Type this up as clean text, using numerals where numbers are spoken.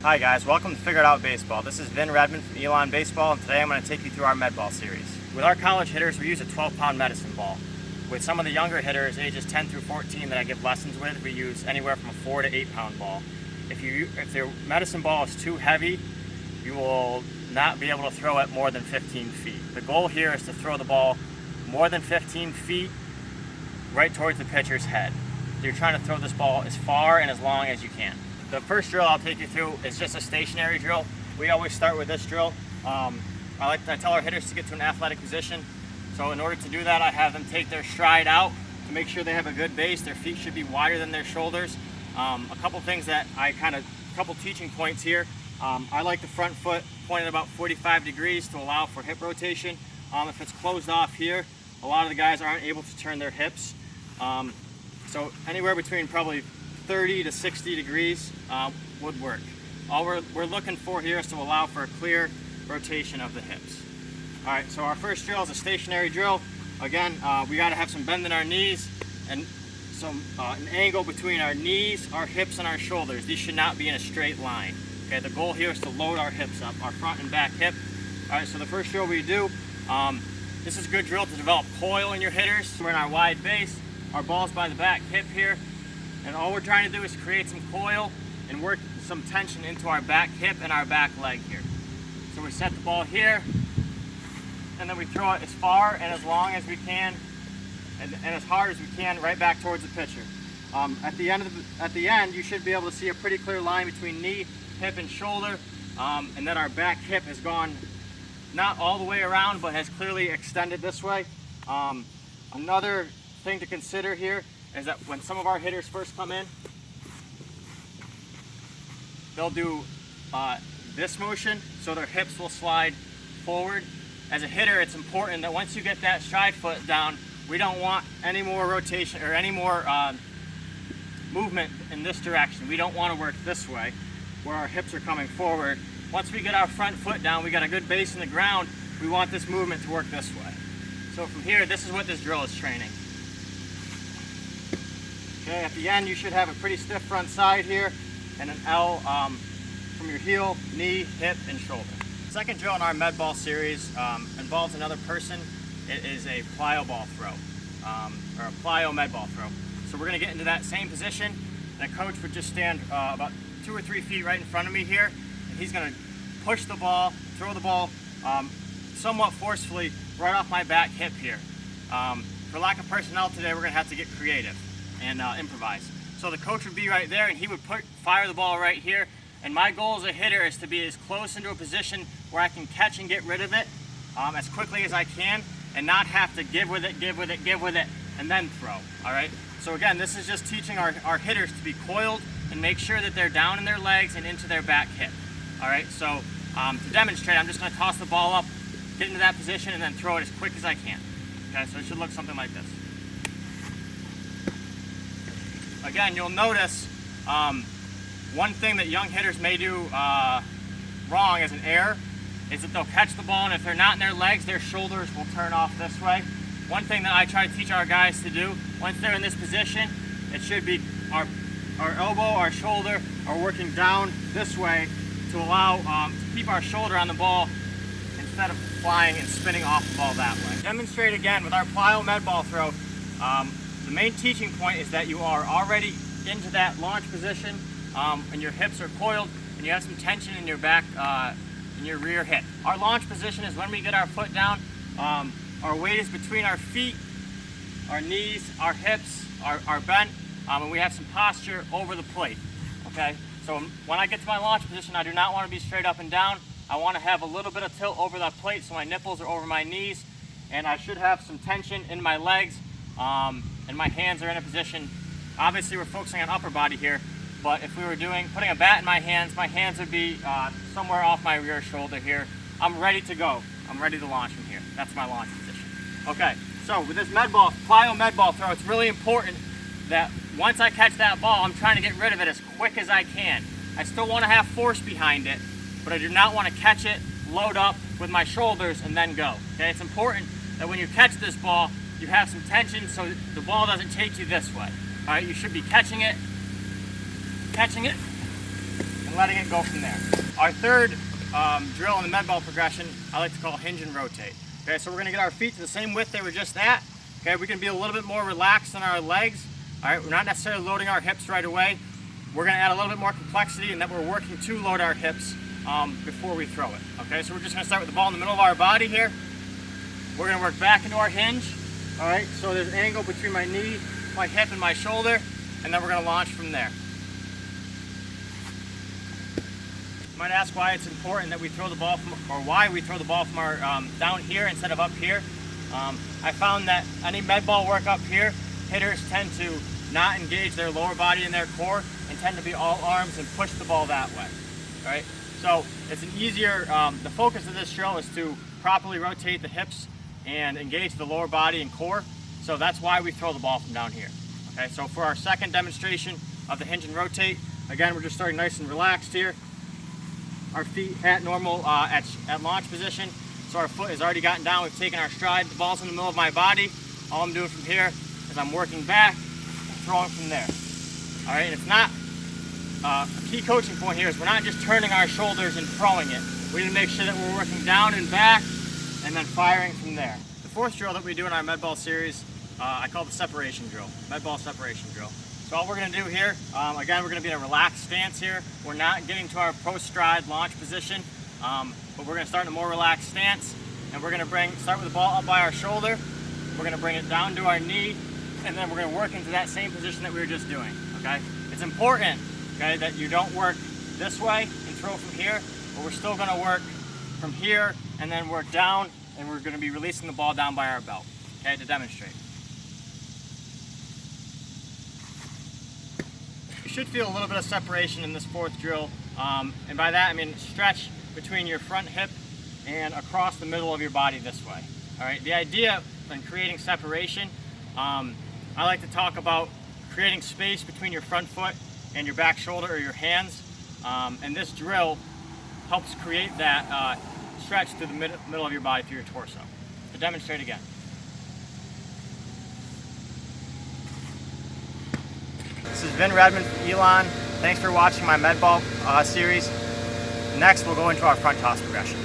Hi guys, welcome to Figure It Out Baseball. This is Vin Redmond from Elon Baseball, and today I'm going to take you through our med ball series. With our college hitters, we use a 12-pound medicine ball. With some of the younger hitters, ages 10 through 14 that I give lessons with, we use anywhere from a 4 to 8-pound ball. If your medicine ball is too heavy, you will not be able to throw it more than 15 feet. The goal here is to throw the ball more than 15 feet right towards the pitcher's head. You're trying to throw this ball as far and as long as you can. The first drill I'll take you through is just a stationary drill. We always start with this drill. I tell our hitters to get to an athletic position. So in order to do that, I have them take their stride out to make sure they have a good base. Their feet should be wider than their shoulders. A couple things that couple teaching points here. I like the front foot pointed about 45 degrees to allow for hip rotation. If it's closed off here, a lot of the guys aren't able to turn their hips. So anywhere between probably 30 to 60 degrees would work. All we're looking for here is to allow for a clear rotation of the hips. All right, so our first drill is a stationary drill. Again, we got to have some bend in our knees and an angle between our knees, our hips, and our shoulders. These should not be in a straight line. Okay, the goal here is to load our hips up, our front and back hip. All right, so the first drill we do, this is a good drill to develop coil in your hitters. We're in our wide base, our ball's by the back hip here. And all we're trying to do is create some coil and work some tension into our back hip and our back leg here. So we set the ball here, and then we throw it as far and as long as we can, and as hard as we can right back towards the pitcher. At the end, you should be able to see a pretty clear line between knee, hip, and shoulder, and then our back hip has gone not all the way around, but has clearly extended this way. Another thing to consider here is that when some of our hitters first come in, they'll do this motion, so their hips will slide forward. As a hitter, it's important that once you get that stride foot down, we don't want any more rotation or any more movement in this direction. We don't want to work this way, where our hips are coming forward. Once we get our front foot down, we got a good base in the ground, we want this movement to work this way. So from here, this is what this drill is training. Okay, at the end, you should have a pretty stiff front side here and an L from your heel, knee, hip, and shoulder. The second drill in our med ball series involves another person. It is a plyo ball throw, or a plyo med ball throw. So we're going to get into that same position. The coach would just stand about 2 or 3 feet right in front of me here, and he's going to push the ball, throw the ball somewhat forcefully right off my back hip here. For lack of personnel today, we're going to have to get creative and improvise. So the coach would be right there, and he would fire the ball right here. And my goal as a hitter is to be as close into a position where I can catch and get rid of it as quickly as I can, and not have to give with it, and then throw. All right. So again, this is just teaching our hitters to be coiled and make sure that they're down in their legs and into their back hip. All right. So to demonstrate, I'm just going to toss the ball up, get into that position, and then throw it as quick as I can. Okay. So it should look something like this. Again, you'll notice one thing that young hitters may do wrong as an error is that they'll catch the ball, and if they're not in their legs, their shoulders will turn off this way. One thing that I try to teach our guys to do, once they're in this position, it should be our elbow, our shoulder are working down this way to allow to keep our shoulder on the ball instead of flying and spinning off the ball that way. Demonstrate again with our plyo med ball throw. The main teaching point is that you are already into that launch position, and your hips are coiled, and you have some tension in your back, in your rear hip. Our launch position is when we get our foot down. Our weight is between our feet, our knees, our hips are bent, and we have some posture over the plate. Okay, so when I get to my launch position, I do not want to be straight up and down. I want to have a little bit of tilt over that plate, so my nipples are over my knees, and I should have some tension in my legs. And my hands are in a position, obviously we're focusing on upper body here, but if we were putting a bat in my hands would be somewhere off my rear shoulder here. I'm ready to go. I'm ready to launch from here. That's my launch position. Okay, so with this plyo med ball throw, it's really important that once I catch that ball, I'm trying to get rid of it as quick as I can. I still want to have force behind it, but I do not want to catch it, load up with my shoulders, and then go. Okay, it's important that when you catch this ball, you have some tension so the ball doesn't take you this way. All right, you should be catching it, and letting it go from there. Our third drill in the med ball progression, I like to call hinge and rotate. Okay, so we're gonna get our feet to the same width they were just at. Okay, we can be a little bit more relaxed in our legs. All right, we're not necessarily loading our hips right away. We're gonna add a little bit more complexity in that we're working to load our hips before we throw it. Okay, so we're just gonna start with the ball in the middle of our body here. We're gonna work back into our hinge. All right, so there's an angle between my knee, my hip, and my shoulder, and then we're gonna launch from there. You might ask why it's important that we throw the ball from, or why we throw the ball from our down here instead of up here. I found that any med ball work up here, hitters tend to not engage their lower body and their core and tend to be all arms and push the ball that way. All right, so it's an easier, the focus of this drill is to properly rotate the hips and engage the lower body and core. So that's why we throw the ball from down here. Okay, so for our second demonstration of the hinge and rotate, again, we're just starting nice and relaxed here. Our feet at normal, at launch position. So our foot has already gotten down, we've taken our stride, the ball's in the middle of my body. All I'm doing from here is I'm working back and throwing from there. All right, and it's not, a key coaching point here is we're not just turning our shoulders and throwing it. We need to make sure that we're working down and back and then firing from there. The fourth drill that we do in our med ball series, I call the separation drill, med ball separation drill. So all we're gonna do here, again, we're gonna be in a relaxed stance here. We're not getting to our post-stride launch position, but we're gonna start in a more relaxed stance, and we're gonna start with the ball up by our shoulder. We're gonna bring it down to our knee, and then we're gonna work into that same position that we were just doing, okay? It's important, okay, that you don't work this way and throw from here, but we're still gonna work from here and then work down, and we're gonna be releasing the ball down by our belt, okay, to demonstrate. You should feel a little bit of separation in this fourth drill, and by that I mean stretch between your front hip and across the middle of your body this way. All right, the idea in creating separation, I like to talk about creating space between your front foot and your back shoulder or your hands, and this drill helps create that stretch through the middle of your body through your torso. To demonstrate again. This is Vin Redmond from Elon. Thanks for watching my med ball series. Next, we'll go into our front toss progression.